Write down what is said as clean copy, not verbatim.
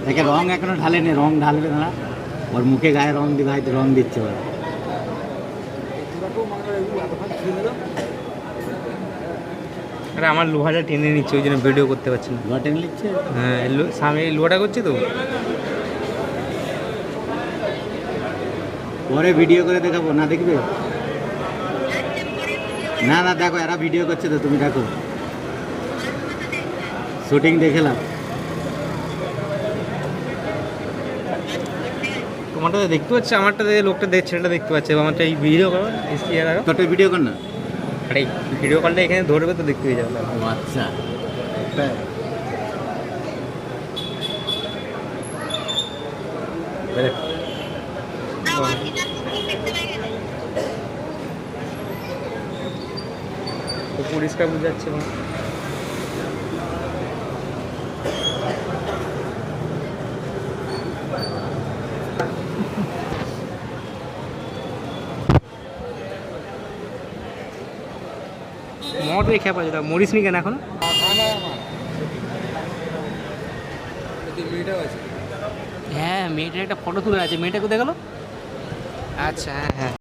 দেখে রং এখনো ঢালেনি, রং ঢালবে না, ওর মুখে গায়ে রং দিবে, হয়তো রং দিচ্ছে ওরা। আরে আমার লোহাটা টেনে নিচ্ছে, ওই জন্য ভিডিও করতে পারছি না। লোহা টেনে নিচ্ছে। হ্যাঁ, সামনে এই লোহাটা করছে তো। পরে ভিডিও করে দেখাবো, না দেখবে? না না দেখো, এরা ভিডিও করছে তো, তুমি দেখো, শুটিং দেখেলাম। তোমারটা দেখতে পাচ্ছি, আমারটা দেখে লোকটা ছেলেটা দেখতে পাচ্ছে, আমারটা এই ভিডিও করো, তোরটা ভিডিও কর না। আরে ভিডিও কলটা এখানে ধরবে তো দেখতে পেয়ে যাবে। ও আচ্ছা। তো পরিষ্কার বুঝাচ্ছে না। মদ দেখে পাচ্ছে, মরিস নি কেন এখন? হ্যাঁ, মেয়েটার একটা ফটো তুলে আছে, মেয়েটা কোথায় গেল? আচ্ছা, হ্যাঁ হ্যাঁ।